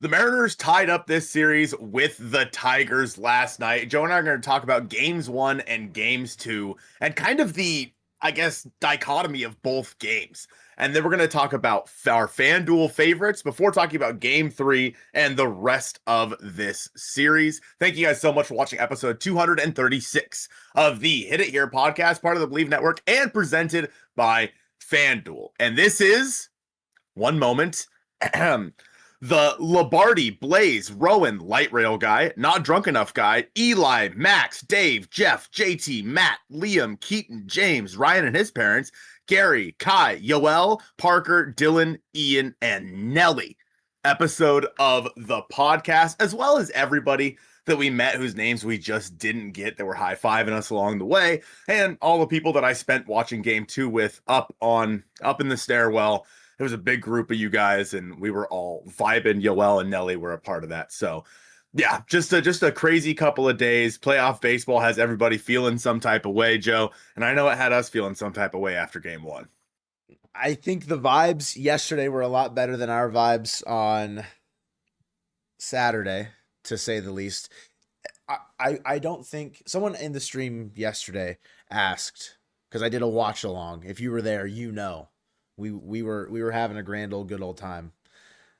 The Mariners tied up this series with the Tigers last night. Joe and I are going to talk about games one and games two and kind of the, I guess, dichotomy of both games. And then we're going to talk about our FanDuel favorites before talking about game three and the rest of this series. Thank you guys so much for watching episode 236 of the Hit It Here podcast, part of the Bleav Network and presented by FanDuel. And this is one moment. The Lombardi, Blaze, Rowan, Light Rail Guy, Not Drunk Enough Guy, Eli, Max, Dave, Jeff, JT, Matt, Liam, Keaton, James, Ryan and his parents, Gary, Kai, Yoel, Parker, Dylan, Ian, and Nelly. Episode of the podcast, as well as everybody that we met whose names we just didn't get that were high-fiving us along the way, and all the people that I spent watching game two with up in the stairwell. It was a big group of you guys, and we were all vibing. Yoel and Nelly were a part of that. So, yeah, just a crazy couple of days. Playoff baseball has everybody feeling some type of way, Joe, and I know it had us feeling some type of way after game one. I think the vibes yesterday were a lot better than our vibes on Saturday, to say the least. I don't think someone in the stream yesterday asked, because I did a watch along. If you were there, you know. We were having a good old time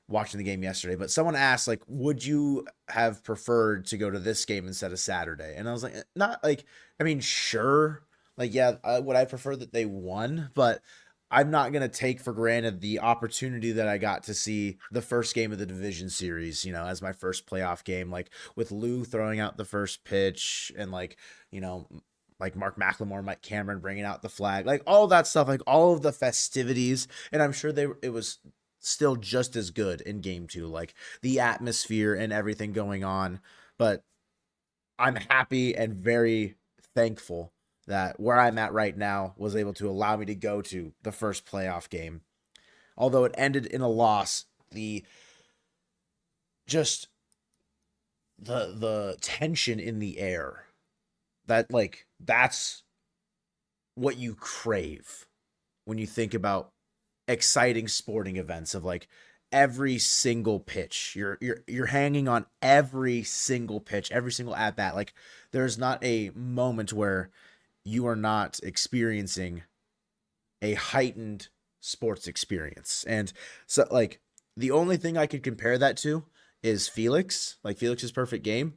watching the game yesterday. But someone asked, like, would you have preferred to go to this game instead of Saturday? And I was like, not like, I mean, sure. Like, yeah, would I prefer that they won? But I'm not going to take for granted the opportunity that I got to see the first game of the division series, as my first playoff game, like with Lou throwing out the first pitch and like Mark McLemore, Mike Cameron bringing out the flag, like all that stuff, like all of the festivities. And I'm sure it was still just as good in game two, like the atmosphere and everything going on. But I'm happy and very thankful that where I'm at right now was able to allow me to go to the first playoff game. Although it ended in a loss, the tension in the air, that's what you crave when you think about exciting sporting events of like every single pitch. You're hanging on every single pitch, every single at bat. Like there's not a moment where you are not experiencing a heightened sports experience. And so like the only thing I could compare that to is Felix's perfect game.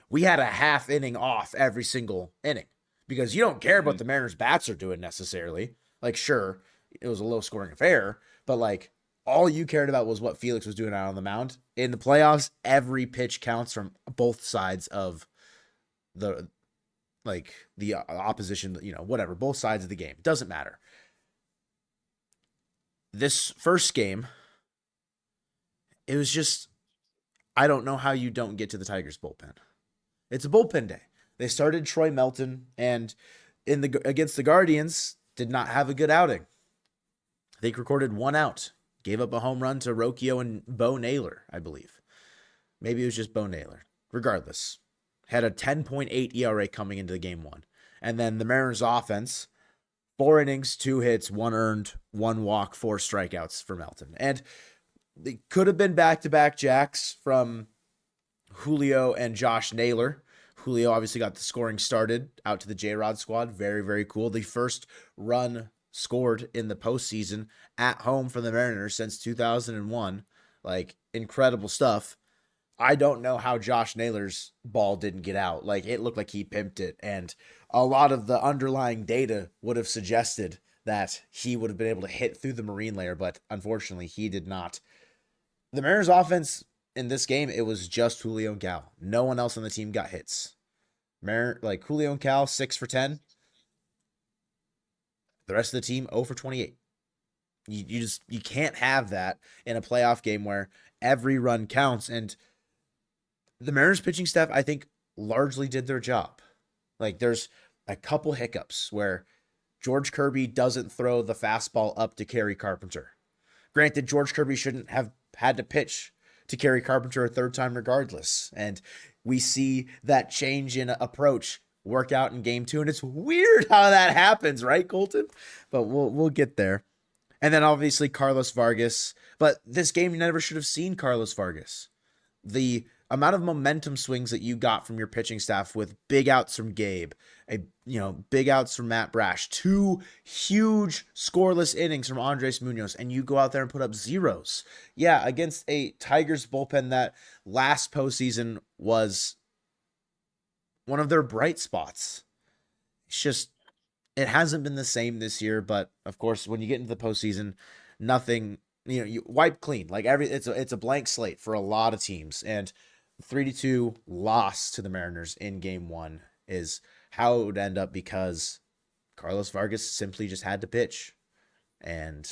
We had a half inning off every single inning because you don't care about the Mariners bats are doing necessarily. Like, sure, it was a low scoring affair, but like all you cared about was what Felix was doing out on the mound. In the playoffs, every pitch counts from both sides of the opposition, whatever, both sides of the game. Doesn't matter. This first game, it was just, I don't know how you don't get to the Tigers bullpen. It's a bullpen day. They started Troy Melton and against the Guardians did not have a good outing. They recorded one out, gave up a home run to Rocchio and Bo Naylor, I believe. Maybe it was just Bo Naylor. Regardless, had a 10.8 ERA coming into the game one. And then the Mariners offense, 4 innings, 2 hits, 1 earned, 1 walk, 4 strikeouts for Melton. And they could have been back-to-back jacks from Julio and Josh Naylor. Julio obviously got the scoring started out to the J-Rod squad. Very, very cool. The first run scored in the postseason at home for the Mariners since 2001. Like, incredible stuff. I don't know how Josh Naylor's ball didn't get out. Like, it looked like he pimped it. And a lot of the underlying data would have suggested that he would have been able to hit through the marine layer, but unfortunately he did not. The Mariners offense in this game, it was just Julio and Cal. No one else on the team got hits. Julio and Cal, 6 for 10. The rest of the team, 0 for 28. You can't have that in a playoff game where every run counts. And the Mariners pitching staff, I think, largely did their job. Like, there's a couple hiccups where George Kirby doesn't throw the fastball up to Kerry Carpenter. Granted, George Kirby shouldn't have had to pitch to Kerry Carpenter a third time regardless. And we see that change in approach work out in game 2. And it's weird how that happens, right, Colton? But we'll get there. And then obviously Carlos Vargas. But this game, you never should have seen Carlos Vargas. the amount of momentum swings that you got from your pitching staff with big outs from Gabe, big outs from Matt Brash, 2 huge scoreless innings from Andres Munoz, and you go out there and put up zeros. Yeah, against a Tigers bullpen that last postseason was one of their bright spots. It's just, it hasn't been the same this year, but of course, when you get into the postseason, nothing, you wipe clean. Like it's a blank slate for a lot of teams, and 3-2 loss to the Mariners in game 1 is how it would end up, because Carlos Vargas simply just had to pitch. And,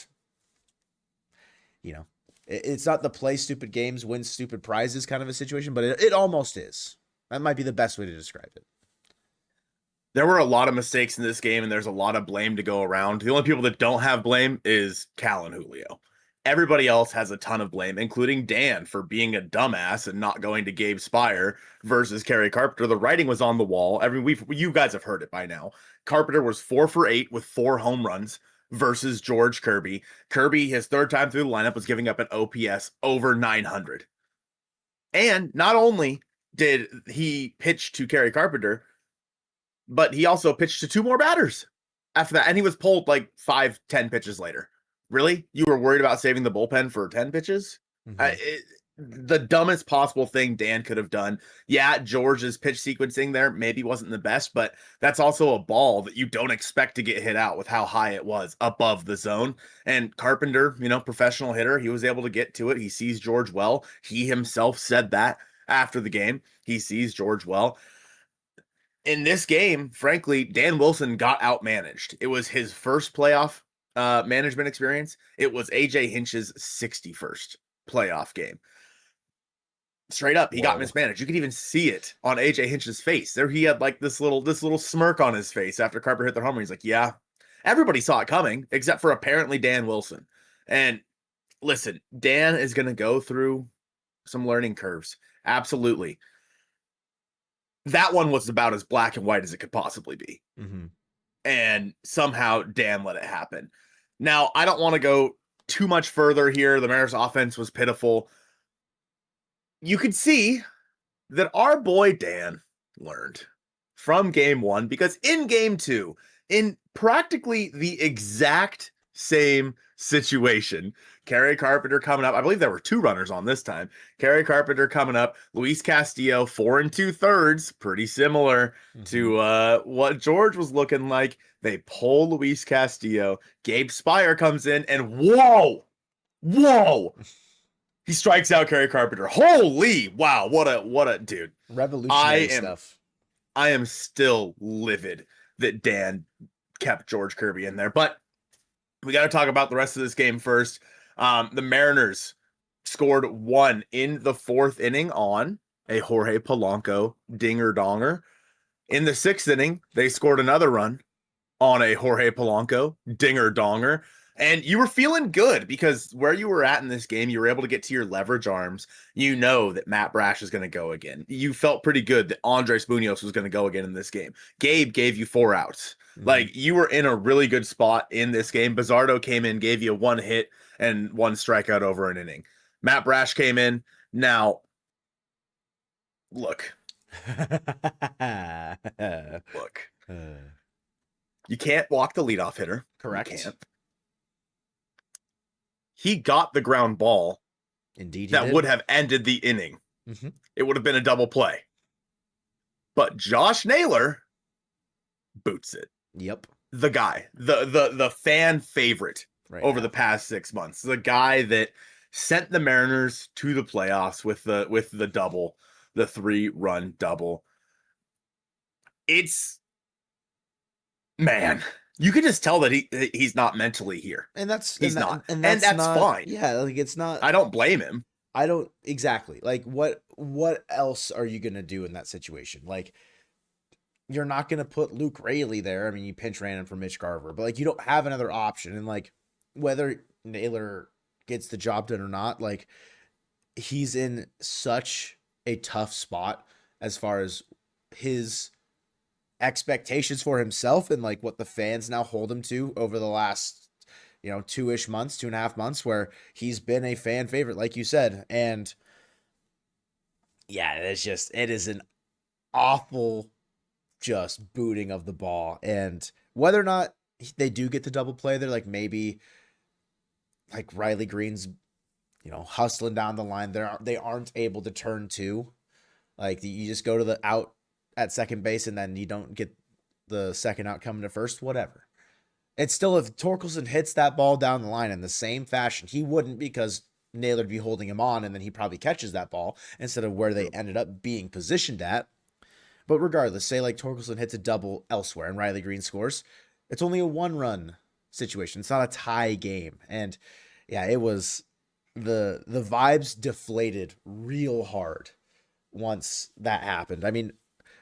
it's not the play stupid games, win stupid prizes kind of a situation, but it almost is. That might be the best way to describe it. There were a lot of mistakes in this game, and there's a lot of blame to go around. The only people that don't have blame is Cal and Julio. Everybody else has a ton of blame, including Dan for being a dumbass and not going to Gabe Spire versus Kerry Carpenter. The writing was on the wall. You guys have heard it by now. Carpenter was 4 for 8 with 4 home runs versus George Kirby. Kirby, his third time through the lineup, was giving up an OPS over 900. And not only did he pitch to Kerry Carpenter, but he also pitched to 2 more batters after that. And he was pulled like 5-10 pitches later. Really? You were worried about saving the bullpen for 10 pitches? Mm-hmm. The dumbest possible thing Dan could have done. Yeah, George's pitch sequencing there maybe wasn't the best, but that's also a ball that you don't expect to get hit out with how high it was above the zone. And Carpenter, professional hitter, he was able to get to it. He sees George well. He himself said that after the game. He sees George well. In this game, frankly, Dan Wilson got outmanaged. It was his first playoff management experience. It was AJ Hinch's 61st playoff game. Straight up, he got mismanaged. You could even see it on AJ Hinch's face. There he had like this little smirk on his face after Carpenter hit the homer. He's like, yeah, everybody saw it coming except for apparently Dan Wilson. And listen, Dan is going to go through some learning curves. Absolutely. That one was about as black and white as it could possibly be. Mm-hmm. And somehow Dan let it happen. Now, I don't want to go too much further here. The Mariners' offense was pitiful. You could see that our boy Dan learned from game 1, because in game 2, in practically the exact same situation, Kerry Carpenter coming up. I believe there were 2 runners on this time. Kerry Carpenter coming up. Luis Castillo, 4 2/3, pretty similar to what George was looking like. They pull Luis Castillo. Gabe Spire comes in, and whoa! He strikes out Kerry Carpenter. Holy wow! What a dude! Revolutionary stuff. I am still livid that Dan kept George Kirby in there, but we got to talk about the rest of this game first. The Mariners scored 1 in the 4th inning on a Jorge Polanco dinger-donger. In the 6th inning, they scored another run on a Jorge Polanco dinger-donger. And you were feeling good because where you were at in this game, you were able to get to your leverage arms. You know that Matt Brash is going to go again. You felt pretty good that Andres Munoz was going to go again in this game. Gabe gave you 4 outs. Mm-hmm. Like, you were in a really good spot in this game. Bizardo came in, gave you 1 hit and 1 strikeout over an inning. Matt Brash came in. Now, look. You can't walk the leadoff hitter. Correct. You can't. He got the ground ball. Indeed, that would have ended the inning. Mm-hmm. It would have been a double play. But Josh Naylor boots it. Yep. The guy, the fan favorite over the past 6 months. The guy that sent the Mariners to the playoffs with the double, the 3-run double. It's, man, you can just tell that he's not mentally here. And that's not. And that's not, fine. Yeah, like it's not. I don't blame him. I don't exactly. Like what else are you going to do in that situation? Like, you're not going to put Luke Raley there. I mean, you pinch ran him for Mitch Garver, but like you don't have another option. And like whether Naylor gets the job done or not, like he's in such a tough spot as far as his expectations for himself and like what the fans now hold him to over the last 2-ish months, 2.5 months, where he's been a fan favorite, like you said. And Yeah, it is an awful just booting of the ball. And whether or not they do get the double play, they're like maybe like Riley Green's, hustling down the line. They aren't able to turn two. Like you just go to the out at second base and then you don't get the second out coming to first, whatever. It's still, if Torkelson hits that ball down the line in the same fashion, he wouldn't, because Naylor would be holding him on, and then he probably catches that ball instead of where they ended up being positioned at. But regardless, say like Torkelson hits a double elsewhere and Riley Green scores, it's only a 1-run situation. It's not a tie game. And yeah, it was the vibes deflated real hard once that happened. I mean,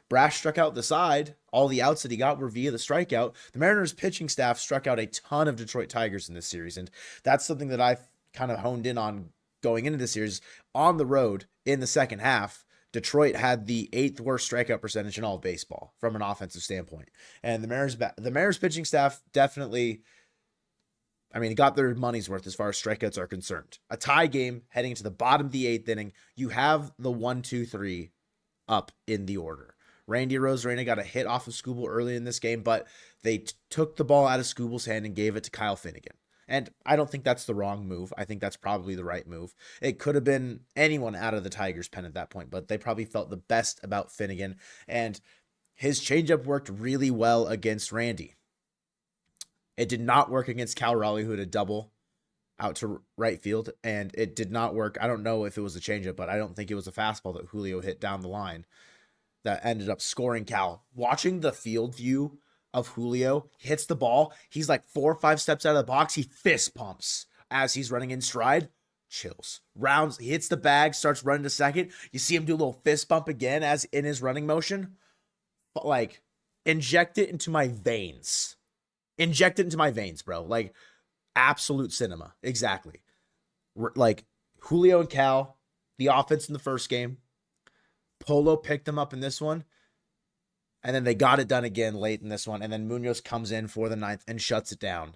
Brash struck out the side. All the outs that he got were via the strikeout. The Mariners pitching staff struck out a ton of Detroit Tigers in this series. And that's something that I've kind of honed in on going into this series. On the road in the second half, Detroit had the 8th worst strikeout percentage in all of baseball from an offensive standpoint. And the Mariners pitching staff definitely, got their money's worth as far as strikeouts are concerned. A tie game heading into the bottom of the 8th inning. You have the 1-2-3 up in the order. Randy Arozarena got a hit off of Skubal early in this game, but they took the ball out of Skubal's hand and gave it to Kyle Finnegan. And I don't think that's the wrong move. I think that's probably the right move. It could have been anyone out of the Tigers' pen at that point, but they probably felt the best about Finnegan. And his changeup worked really well against Randy. It did not work against Cal Raleigh, who had a double out to right field, and it did not work. I don't know if it was a changeup, but I don't think it was a fastball that Julio hit down the line that ended up scoring Cal. Watching the field view of Julio, hits the ball, he's like 4 or 5 steps out of the box, he fist pumps as he's running in stride. Chills. Rounds, he hits the bag, starts running to second. You see him do a little fist bump again as in his running motion. But like, inject it into my veins. Inject it into my veins, bro. Like, absolute cinema. Exactly. Like, Julio and Cal, the offense in the first game. Polo picked them up in this one. And then they got it done again late in this one. And then Munoz comes in for the 9th and shuts it down.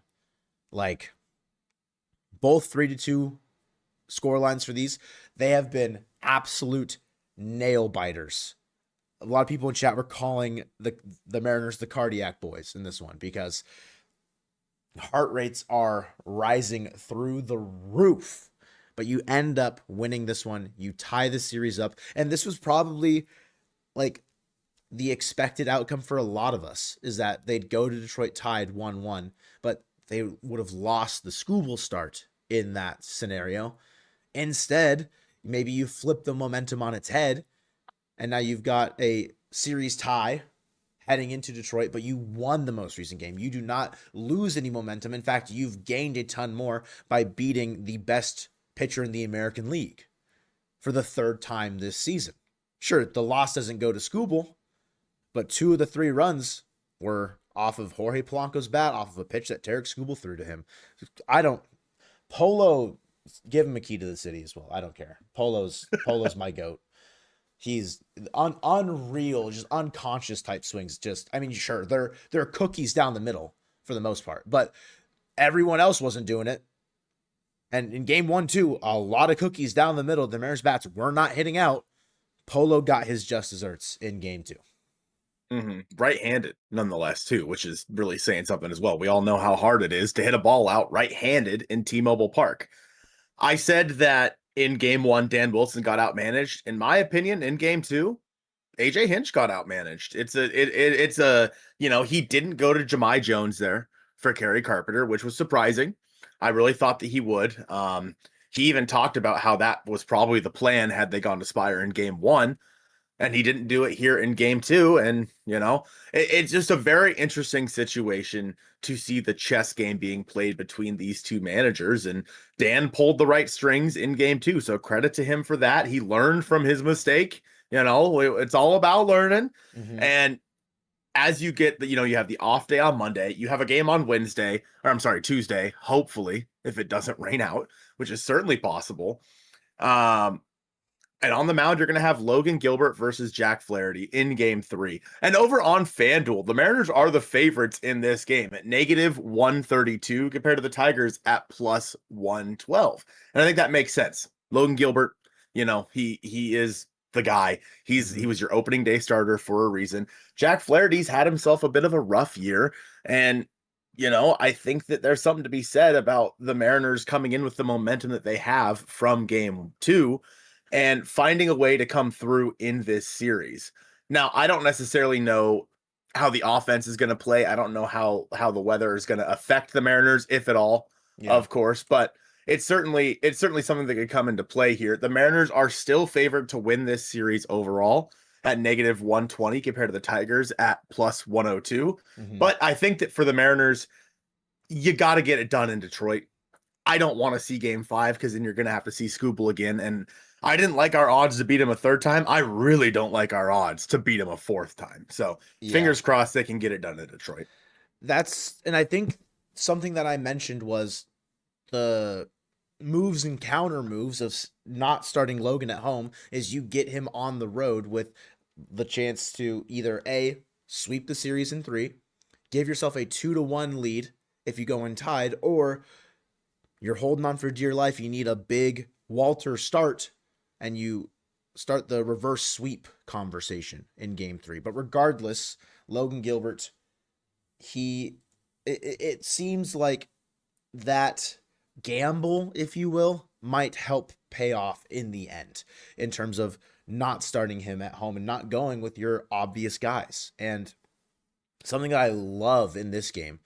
Like, both 3-2 score lines for these. They have been absolute nail biters. A lot of people in chat were calling the Mariners the cardiac boys in this one because heart rates are rising through the roof. But you end up winning this one. You tie the series up. And this was probably like the expected outcome for a lot of us, is that they'd go to Detroit tied 1-1, but they would have lost the Skubal start in that scenario. Instead, maybe you flip the momentum on its head, and now you've got a series tie heading into Detroit, but you won the most recent game. You do not lose any momentum. In fact, you've gained a ton more by beating the best pitcher in the American League for the 3rd time this season. Sure, the loss doesn't go to Skubal, but 2 of the 3 runs were off of Jorge Polanco's bat, off of a pitch that Tarek Skubal threw to him. Polo, give him a key to the city as well. I don't care. Polo's my goat. He's unreal, just unconscious type swings. Sure, there are cookies down the middle for the most part, but everyone else wasn't doing it. And in game 1, too, a lot of cookies down the middle. The Mariners bats were not hitting out. Polo got his just desserts in game 2. Mm-hmm. Right-handed, nonetheless, too, which is really saying something as well. We all know how hard it is to hit a ball out right-handed in T-Mobile Park. I said that in game 1, Dan Wilson got outmanaged. In my opinion, in game 2, AJ Hinch got outmanaged. He didn't go to Jahmai Jones there for Kerry Carpenter, which was surprising. I really thought that he would. He even talked about how that was probably the plan had they gone to Spire in game 1, and he didn't do it here in game 2. And, it's just a very interesting situation to see the chess game being played between these two managers. And Dan pulled the right strings in game 2. So credit to him for that. He learned from his mistake. It's all about learning. Mm-hmm. And as you get you have the off day on Monday, you have a game on Tuesday, hopefully, if it doesn't rain out, which is certainly possible. And on the mound, you're going to have Logan Gilbert versus Jack Flaherty in game 3. And over on FanDuel, the Mariners are the favorites in this game at -132 compared to the Tigers at +112. And I think that makes sense. Logan Gilbert, he is the guy. He was your opening day starter for a reason. Jack Flaherty's had himself a bit of a rough year, and I think that there's something to be said about the Mariners coming in with the momentum that they have from game 2 and finding a way to come through in this series. Now, I don't necessarily know how the offense is going to play. I don't know how the weather is going to affect the Mariners, if at all, Yeah. of course, but it's certainly something that could come into play here. The Mariners are still favored to win this series overall at -120 compared to the Tigers at +102. Mhm. But I think that for the Mariners, you got to get it done in Detroit. I don't want to see game 5 because then you're going to have to see Scooble again. And I didn't like our odds to beat him a third time. I really don't like our odds to beat him a fourth time. So Yeah. fingers crossed they can get it done in Detroit. And I think something that I mentioned was the moves and counter moves of not starting Logan at home is you get him on the road with the chance to either A, sweep the series in 3, give yourself a 2-1 lead if you go in tied, or you're holding on for dear life. You need a big Walter start, and you start the reverse sweep conversation in game 3. But regardless, Logan Gilbert, it seems like that gamble, if you will, might help pay off in the end in terms of not starting him at home and not going with your obvious guys. And something that I love in this game,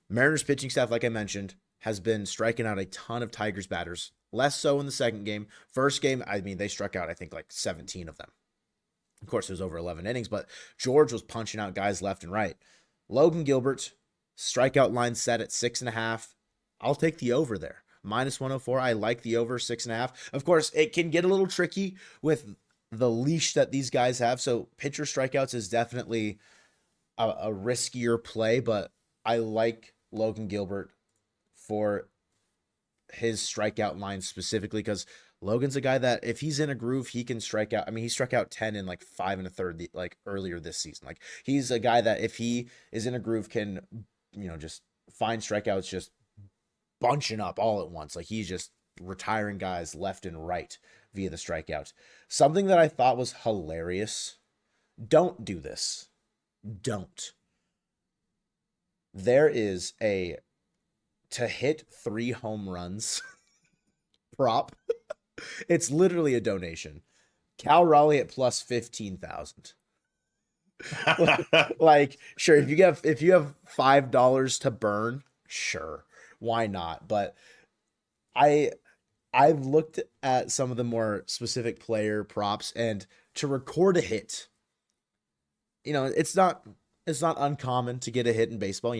Mariners pitching staff, like I mentioned, has been striking out a ton of Tigers batters. Less so in the second game. First game, I mean, they struck out, I think, like 17 of them. Of course, it was over 11 innings, but George was punching out guys left and right. Logan Gilbert, strikeout line set at 6.5. I'll take the over there. -104. I like the over 6.5. Of course, it can get a little tricky with the leash that these guys have. So pitcher strikeouts is definitely a riskier play, but I like Logan Gilbert for his strikeout line specifically because Logan's a guy that if he's in a groove, he can strike out. I mean, he struck out 10 in like 5 1/3 like earlier this season. Like he's a guy that if he is in a groove can, just find strikeouts just bunching up all at once. Like he's just retiring guys left and right via the strikeout. Something that I thought was hilarious. Don't do this. Don't. There is a to hit 3 home runs prop. It's literally a donation. Cal Raleigh at +15,000. Like, sure, if you have $5 to burn, sure, why not? But I've looked at some of the more specific player props, and to record a hit, it's not uncommon to get a hit in baseball.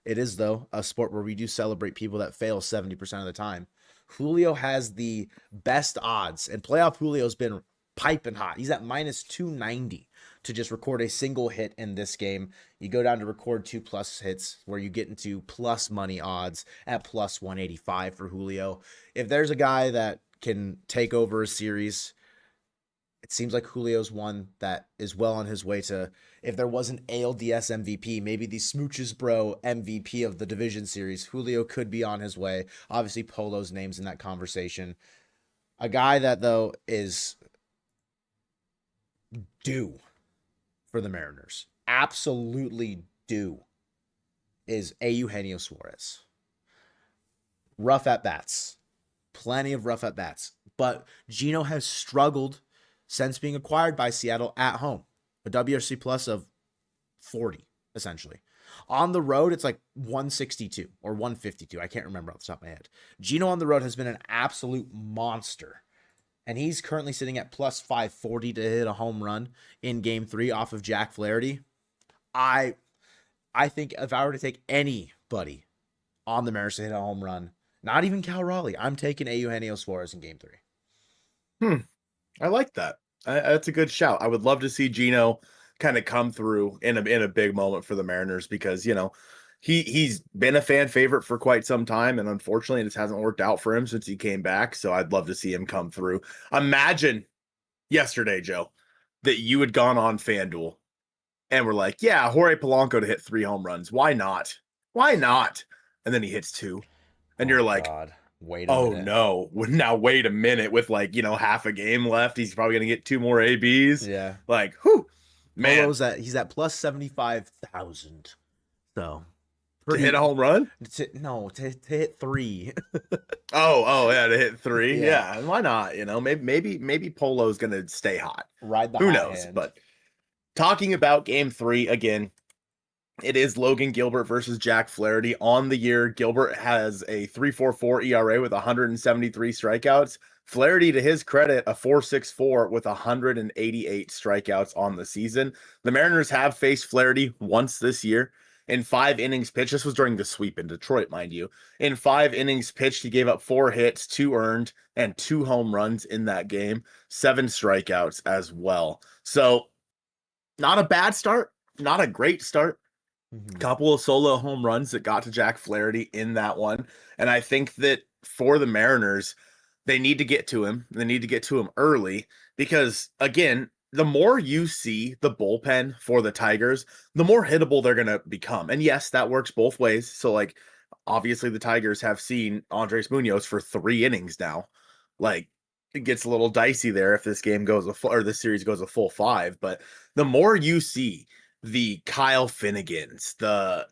It is, though, a sport where we do celebrate people that fail 70% of the time. Julio has the best odds, and playoff Julio's been piping hot. He's at -290 to just record a single hit in this game. You go down to record 2+ hits where you get into plus money odds at +185 for Julio. If there's a guy that can take over a series, it seems like Julio's one that is well on his way to, if there was an ALDS MVP, maybe the Smooches Bro MVP of the division series, Julio could be on his way. Obviously, Polo's name's in that conversation. A guy that, though, is due for the Mariners, absolutely due, is Eugenio Suarez. Rough at-bats. Plenty of rough at-bats. But Gino has struggled since being acquired by Seattle at home. A WRC plus of 40, essentially. On the road, it's like 162 or 152. I can't remember off the top of my head. Gino on the road has been an absolute monster. And he's currently sitting at +540 to hit a home run in game 3 off of Jack Flaherty. I think if I were to take anybody on the Mariners to hit a home run, not even Cal Raleigh, I'm taking Eugenio Suarez in game 3. I like that. That's a good shout. I would love to see Gino kind of come through in a big moment for the Mariners because, he's been a fan favorite for quite some time, and unfortunately, it just hasn't worked out for him since he came back. So I'd love to see him come through. Imagine yesterday, Joe, that you had gone on FanDuel and were like, "Yeah, Jorge Polanco to hit 3 home runs. Why not? Why not?" And then he hits 2, and you're like, God. Wait a Oh minute. no. Now wait a minute. With like, half a game left, he's probably gonna get 2 more ABs. Yeah. Like, whew, man, He's at plus 75,000. So to hit pretty a home run? to hit 3. Oh, yeah, to hit 3. Yeah. Yeah, and why not? Maybe Polo's gonna stay hot. Ride the Who hot knows? hand. But talking about game 3 again, it is Logan Gilbert versus Jack Flaherty. On the year, Gilbert has a 3.44 ERA with 173 strikeouts. Flaherty, to his credit, a 4.64 with 188 strikeouts on the season. The Mariners have faced Flaherty once this year. In 5 innings pitched, this was during the sweep in Detroit, mind you. In 5 innings pitched, he gave up 4 hits, 2 earned, and 2 home runs in that game. 7 strikeouts as well. So, not a bad start, not a great start. Couple of solo home runs that got to Jack Flaherty in that one. And I think that for the Mariners, they need to get to him. They need to get to him early because, again, the more you see the bullpen for the Tigers, the more hittable they're going to become. And yes, that works both ways. So, like, obviously the Tigers have seen Andres Munoz for 3 innings now. Like, it gets a little dicey there if this game goes or this series goes a full 5. But the more you see the Kyle Finnegans, the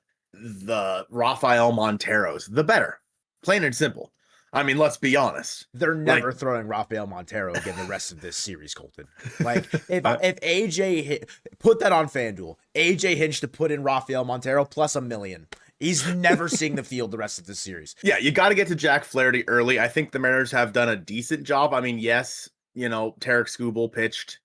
Rafael Monteros, the better. Plain and simple. I mean, let's be honest. They're never throwing Rafael Montero again the rest of this series, Colton. Like, if AJ put that on FanDuel, AJ Hinch to put in Rafael Montero plus $1 million. He's never seeing the field the rest of this series. Yeah, you got to get to Jack Flaherty early. I think the Mariners have done a decent job. I mean, yes, Tarek Skubal pitched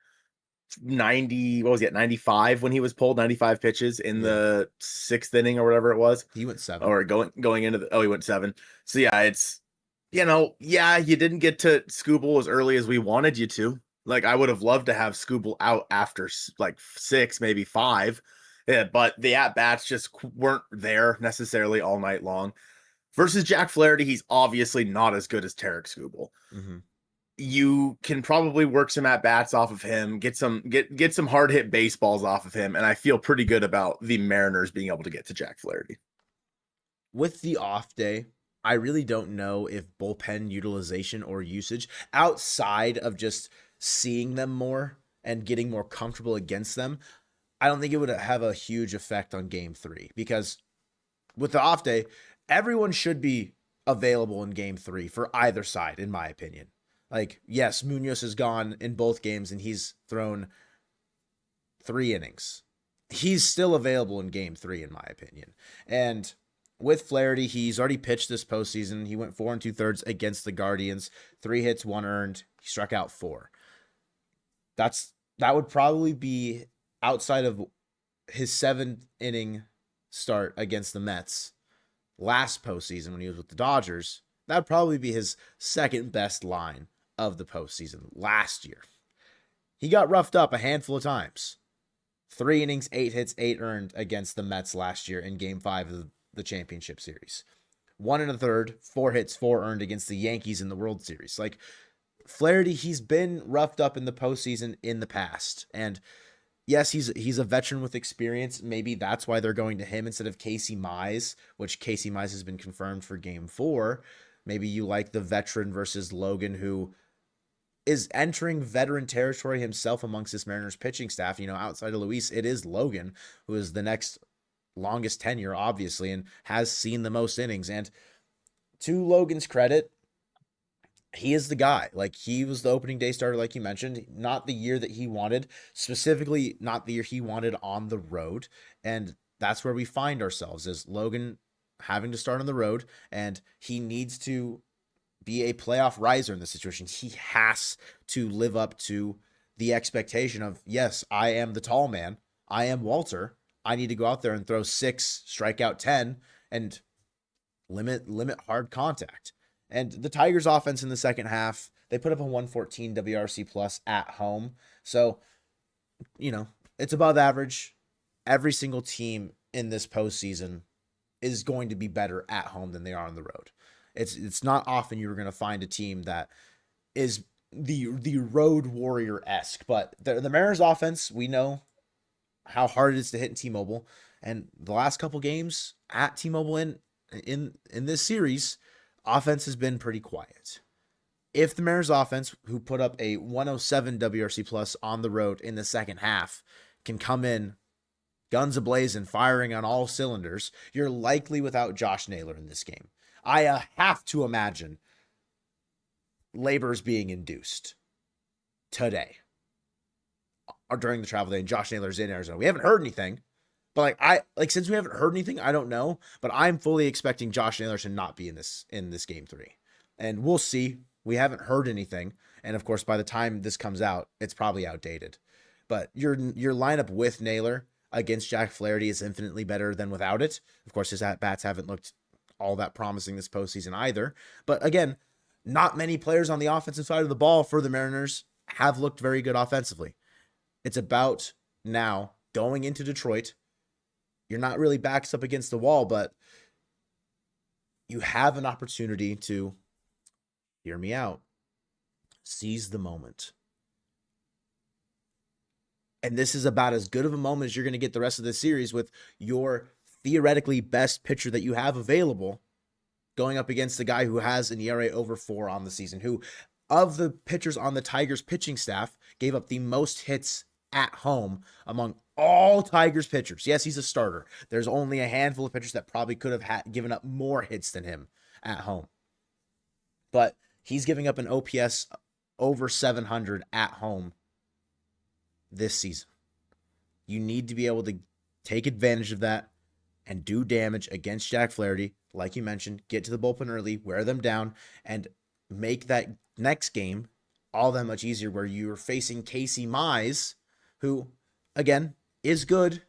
90, what was he at, 95 when he was pulled, 95 pitches in the 6th inning or whatever it was. He went 7. Or going into he went 7. So yeah, it's, you didn't get to Skubal as early as we wanted you to. Like, I would have loved to have Skubal out after like 6, maybe 5. Yeah, but the at-bats just weren't there necessarily all night long. Versus Jack Flaherty, he's obviously not as good as Tarek Skubal. You can probably work some at-bats off of him, get some hard hit baseballs off of him, and I feel pretty good about the Mariners being able to get to Jack Flaherty. With the off day, I really don't know if bullpen utilization or usage, outside of just seeing them more and getting more comfortable against them, I don't think it would have a huge effect on game 3, because with the off day, everyone should be available in game 3 for either side, in my opinion. Like, yes, Munoz is gone in both games and he's thrown 3 innings. He's still available in game 3, in my opinion. And with Flaherty, he's already pitched this postseason. He went 4 2/3 against the Guardians, 3 hits, 1 earned. He struck out 4. That would probably be, outside of his 7th inning start against the Mets last postseason when he was with the Dodgers, that'd probably be his 2nd best line of the postseason last year. He got roughed up a handful of times. 3 innings, 8 hits, 8 earned against the Mets last year in game 5 of the championship series. 1 1/3, 4 hits, 4 earned against the Yankees in the World Series. Like, Flaherty, he's been roughed up in the postseason in the past. And yes, he's a veteran with experience. Maybe that's why they're going to him instead of Casey Mize, which Casey Mize has been confirmed for game 4. Maybe you like the veteran versus Logan, who is entering veteran territory himself amongst this Mariners pitching staff. Outside of Luis, it is Logan, who is the next longest tenure, obviously, and has seen the most innings. And to Logan's credit, he is the guy. Like, he was the opening day starter, like you mentioned, not the year that he wanted, specifically not the year he wanted on the road. And that's where we find ourselves, is Logan having to start on the road, and he needs to be a playoff riser in this situation. He has to live up to the expectation of, yes, I am the tall man. I am Walter. I need to go out there and throw 6, strike out 10, and limit hard contact. And the Tigers offense in the second half, they put up a 114 WRC plus at home. So, it's above average. Every single team in this postseason is going to be better at home than they are on the road. It's not often you're going to find a team that is the road warrior-esque, but the Mariners offense, we know how hard it is to hit in T-Mobile, and the last couple games at T-Mobile in this series, offense has been pretty quiet. If the Mariners offense, who put up a 107 WRC plus on the road in the second half, can come in guns ablazing, firing on all cylinders, you're likely without Josh Naylor in this game. I have to imagine labor's being induced today or during the travel day, and Josh Naylor's in Arizona. We haven't heard anything, but since we haven't heard anything, I don't know. But I'm fully expecting Josh Naylor to not be in this game 3, and we'll see. We haven't heard anything, and of course, by the time this comes out, it's probably outdated. But your lineup with Naylor against Jack Flaherty is infinitely better than without it. Of course, his at-bats haven't looked all that promising this postseason either. But again, not many players on the offensive side of the ball for the Mariners have looked very good offensively. It's about now going into Detroit. You're not really backs up against the wall, but you have an opportunity to, hear me out, seize the moment. And this is about as good of a moment as you're going to get the rest of the series with your theoretically best pitcher that you have available going up against the guy who has an ERA over 4 on the season, who, of the pitchers on the Tigers pitching staff, gave up the most hits at home among all Tigers pitchers. Yes, he's a starter. There's only a handful of pitchers that probably could have given up more hits than him at home. But he's giving up an OPS over 700 at home this season. You need to be able to take advantage of that and do damage against Jack Flaherty. Like you mentioned, get to the bullpen early, wear them down, and make that next game all that much easier, where you're facing Casey Mize, who, again, is good,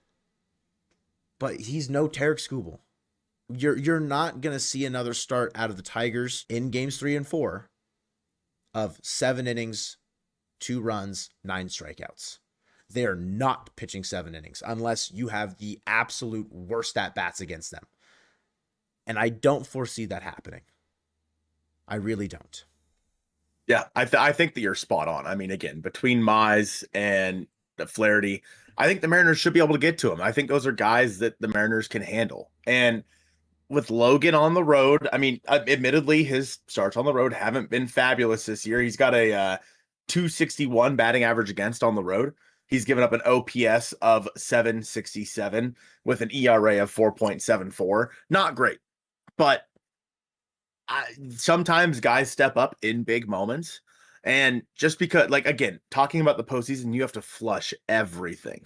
but he's no Tarek Skubal. You're not going to see another start out of the Tigers in games 3 and 4 of 7 innings, 2 runs, 9 strikeouts. They are not pitching 7 innings unless you have the absolute worst at-bats against them. And I don't foresee that happening. I really don't. Yeah, I think that you're spot on. I mean, again, between Mize and Flaherty, I think the Mariners should be able to get to him. I think those are guys that the Mariners can handle. And with Logan on the road, I mean, admittedly, his starts on the road haven't been fabulous this year. He's got a 261 batting average against on the road. He's given up an OPS of 767 with an ERA of 4.74. Not great, but sometimes guys step up in big moments. And just because, like, again, talking about the postseason, you have to flush everything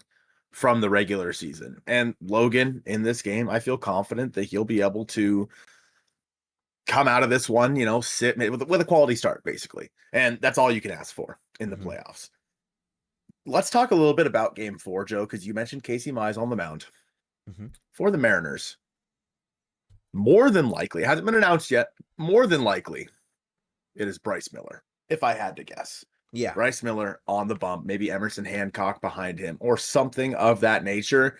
from the regular season. And Logan in this game, I feel confident that he'll be able to come out of this one, sit with a quality start, basically. And that's all you can ask for in the playoffs. Let's talk a little bit about game 4, Joe, because you mentioned Casey Mize on the mound. For the Mariners. More than likely, hasn't been announced yet, more than likely, it is Bryce Miller, if I had to guess. Yeah. Bryce Miller on the bump, maybe Emerson Hancock behind him, or something of that nature.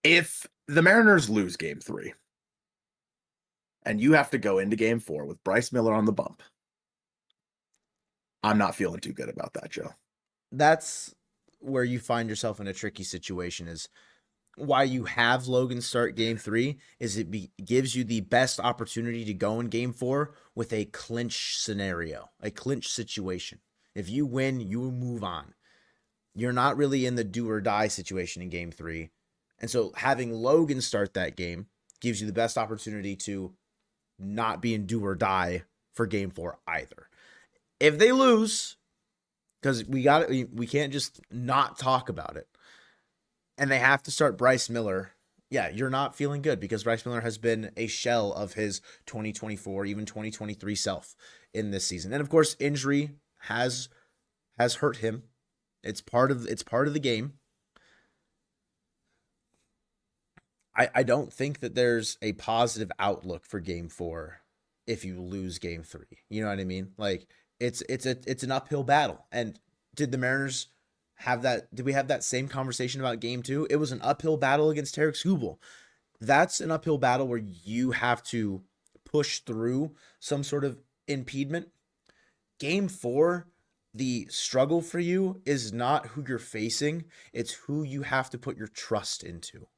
If the Mariners lose game 3, and you have to go into game 4 with Bryce Miller on the bump, I'm not feeling too good about that, Joe. That's where you find yourself in a tricky situation. Is why you have Logan start game 3 is it gives you the best opportunity to go in game 4 with a clinch scenario, a clinch situation. If you win, you move on. You're not really in the do or die situation in game 3. And so having Logan start that game gives you the best opportunity to not be in do or die for game 4 either. If they lose, because we can't just not talk about it, and they have to start Bryce Miller, yeah, you're not feeling good, because Bryce Miller has been a shell of his 2024, even 2023 self in this season. And of course, injury has hurt him. It's part of the game. I don't think that there's a positive outlook for game 4 if you lose game 3. You know what I mean? Like, it's an uphill battle. And did the Mariners have that? Did we have that same conversation about game 2? It was an uphill battle against Tarek Skubal. That's an uphill battle where you have to push through some sort of impediment. Game 4, the struggle for you is not who you're facing. It's who you have to put your trust into.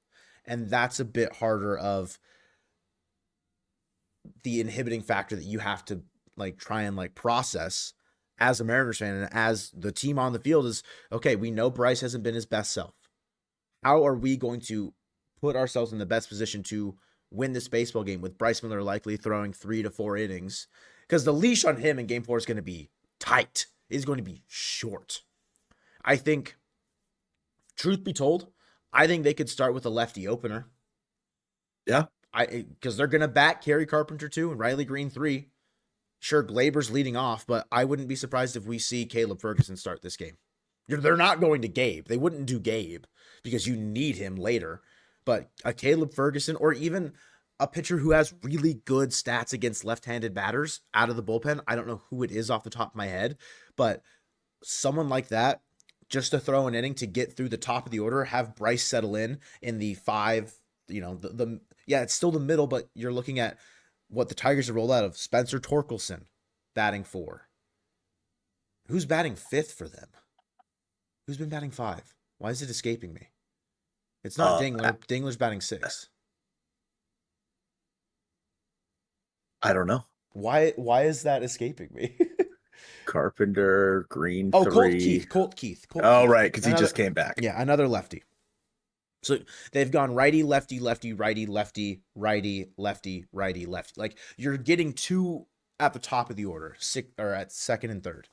And that's a bit harder of the inhibiting factor that you have to like try and like process as a Mariners fan and as the team on the field is, okay, we know Bryce hasn't been his best self. How are we going to put ourselves in the best position to win this baseball game with Bryce Miller likely throwing 3 to 4 innings? Because the leash on him in game 4 is going to be tight. It's going to be short. I think, truth be told, I think they could start with a lefty opener. Yeah. Because they're going to bat Kerry Carpenter 2 and Riley Green 3. Sure, Gleyber's leading off, but I wouldn't be surprised if we see Caleb Ferguson start this game. They're not going to Gabe. They wouldn't do Gabe because you need him later. But a Caleb Ferguson or even a pitcher who has really good stats against left-handed batters out of the bullpen. I don't know who it is off the top of my head, but someone like that, just to throw an inning to get through the top of the order, have Bryce settle in the 5, it's still the middle, but you're looking at what the Tigers have rolled out of. Spencer Torkelson batting 4. Who's batting 5th for them? Who's been batting 5? Why is it escaping me? It's not Dingler. Dingler's batting 6. I don't know. Why is that escaping me? Carpenter, Green 3. Colt Keith. Right, because he just came back. Yeah, another lefty. So they've gone righty, lefty, lefty, righty, lefty, righty, lefty, righty, lefty. Like you're getting 2 at the top of the order, at second and third.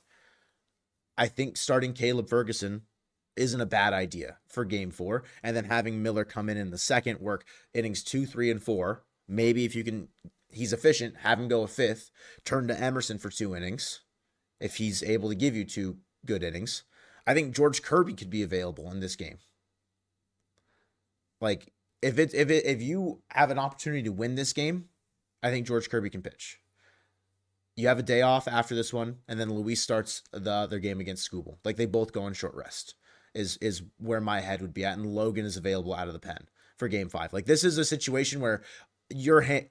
I think starting Caleb Ferguson isn't a bad idea for game 4, and then having Miller come in the second, work innings 2, 3, and 4. Maybe if you can, he's efficient, have him go a 5th, turn to Emerson for 2 innings. If he's able to give you 2 good innings, I think George Kirby could be available in this game. Like if you have an opportunity to win this game, I think George Kirby can pitch. You have a day off after this one, and then Luis starts the other game against Skubal. Like they both go on short rest is where my head would be at, and Logan is available out of the pen for game 5. Like this is a situation where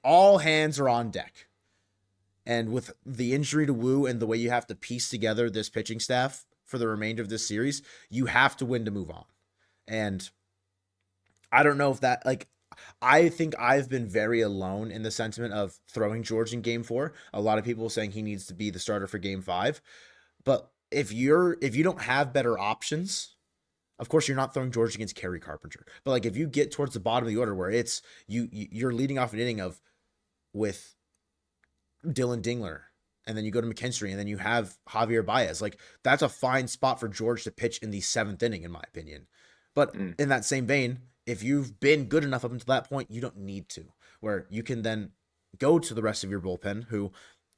all hands are on deck. And with the injury to Wu and the way you have to piece together this pitching staff for the remainder of this series, you have to win to move on. And I don't know if that, like, I think I've been very alone in the sentiment of throwing George in game 4. A lot of people saying he needs to be the starter for game 5. But if you don't have better options, of course you're not throwing George against Kerry Carpenter. But like if you get towards the bottom of the order where it's you're leading off an inning with Dylan Dingler, and then you go to McKinstry, and then you have Javier Baez. Like that's a fine spot for George to pitch in the 7th inning, in my opinion. But in that same vein, if you've been good enough up until that point, you don't need to, where you can then go to the rest of your bullpen who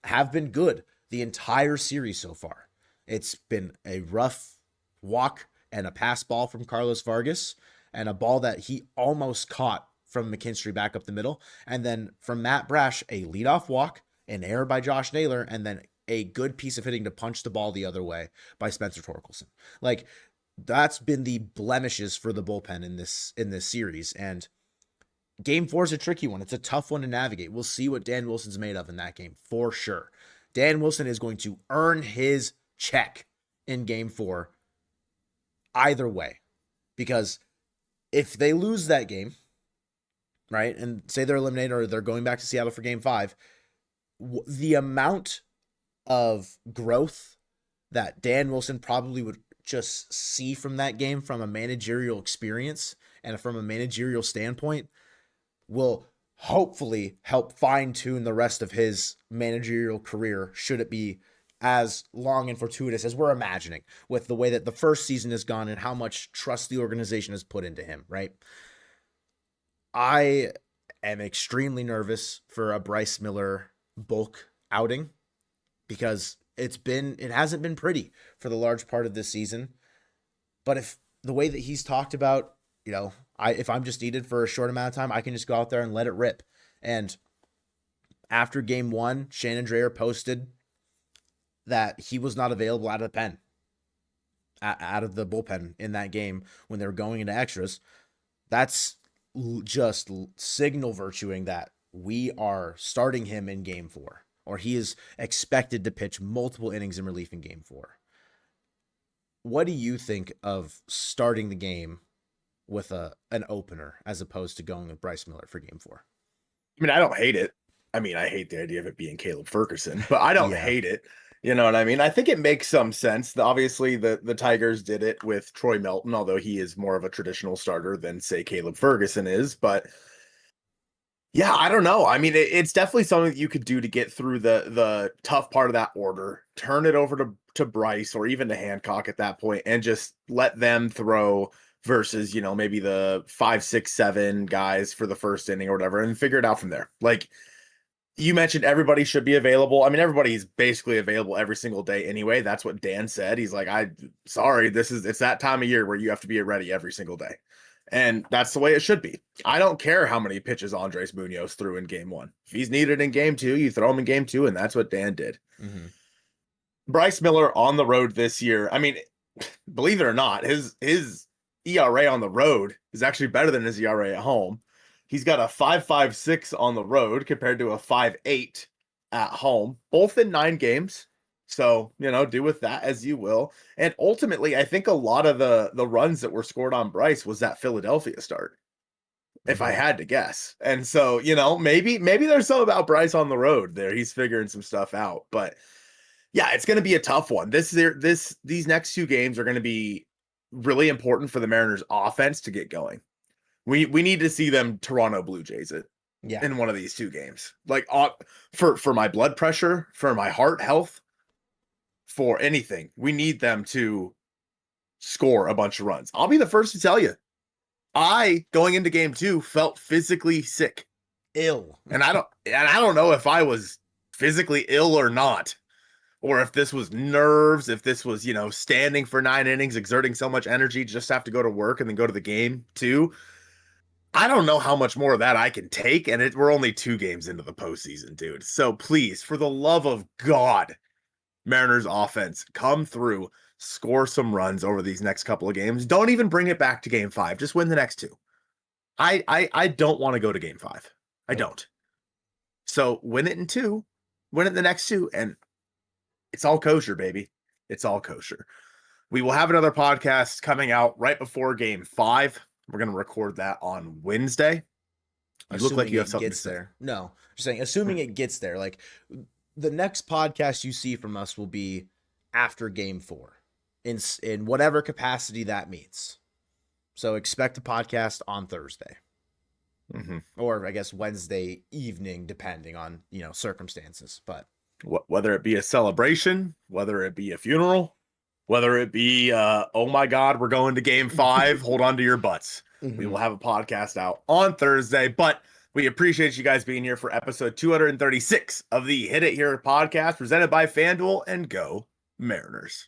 have been good the entire series so far. It's been a rough walk and a pass ball from Carlos Vargas and a ball that he almost caught from McKinstry back up the middle. And then from Matt Brash, a leadoff walk, an error by Josh Naylor, and then a good piece of hitting to punch the ball the other way by Spencer Torkelson. Like that's been the blemishes for the bullpen in this series. And game 4 is a tricky one. It's a tough one to navigate. We'll see what Dan Wilson's made of in that game for sure. Dan Wilson is going to earn his check in game 4 either way, because if they lose that game, right, and say they're eliminated or they're going back to Seattle for game 5, the amount of growth that Dan Wilson probably would just see from that game from a managerial experience and from a managerial standpoint will hopefully help fine-tune the rest of his managerial career, should it be as long and fortuitous as we're imagining with the way that the first season has gone and how much trust the organization has put into him, right? I am extremely nervous for a Bryce Miller bulk outing because it hasn't been pretty for the large part of this season. But if the way that he's talked about, if I'm just needed for a short amount of time, I can just go out there and let it rip. And after game 1, Shannon Drayer posted that he was not available out of the pen, out of the bullpen in that game when they were going into extras. That's just signal virtuing that we are starting him in game 4, or he is expected to pitch multiple innings in relief in game 4. What do you think of starting the game with an opener as opposed to going with Bryce Miller for game 4? I mean, I don't hate it. I mean, I hate the idea of it being Caleb Ferguson, but I don't Yeah. hate it. You know what I mean? I think it makes some sense. Obviously, the Tigers did it with Troy Melton, although he is more of a traditional starter than, say, Caleb Ferguson is. But yeah, I don't know. I mean, it's definitely something that you could do to get through the tough part of that order. Turn it over to Bryce or even to Hancock at that point, and just let them throw versus, you know, maybe the 5, 6, 7 guys for the first inning or whatever, and figure it out from there. Like you mentioned, everybody should be available. I mean, everybody's basically available every single day anyway. That's what Dan said. He's like, sorry, it's that time of year where you have to be ready every single day. And that's the way it should be. I don't care how many pitches Andres Munoz threw in game 1. If he's needed in game 2, you throw him in game 2, and that's what Dan did. Mm-hmm. Bryce Miller on the road this year. I mean, believe it or not, his ERA on the road is actually better than his ERA at home. He's got a 5.56 on the road compared to a 5.8 at home, both in 9 games. So, you know, do with that as you will. And ultimately, I think a lot of the runs that were scored on Bryce was that Philadelphia start, if I had to guess. And so, you know, maybe there's something about Bryce on the road there. He's figuring some stuff out. But yeah, it's going to be a tough one. These next 2 games are going to be really important for the Mariners offense to get going. We need to see them Toronto Blue Jays it in one of these 2 games. Like for my blood pressure, for my heart health, for anything, we need them to score a bunch of runs. I'll be the first to tell you, I, going into game 2, felt physically sick. Ill. And I don't know if I was physically ill or not, or if this was nerves, if this was, you know, standing for 9 innings, exerting so much energy just to have to go to work and then go to the game too. I don't know how much more of that I can take, and we're only 2 games into the postseason, dude. So please, for the love of God, Mariners offense, come through, score some runs over these next couple of games. Don't even bring it back to game 5. Just win the next 2. I don't want to go to game 5. I don't. So win it in 2, win it in the next 2, and it's all kosher, baby. It's all kosher. We will have another podcast coming out right before game 5. We're going to record that on Wednesday. You look like you have something to say. No, just saying, assuming it gets there. Like, the next podcast you see from us will be after game 4 in whatever capacity that means. So expect a podcast on Thursday. Mm-hmm. Or I guess Wednesday evening, depending on, you know, circumstances. But whether it be a celebration, whether it be a funeral, whether it be, oh my God, we're going to game 5, hold on to your butts. Mm-hmm. We will have a podcast out on Thursday, but we appreciate you guys being here for episode 236 of the Hit It Here podcast presented by FanDuel, and go Mariners.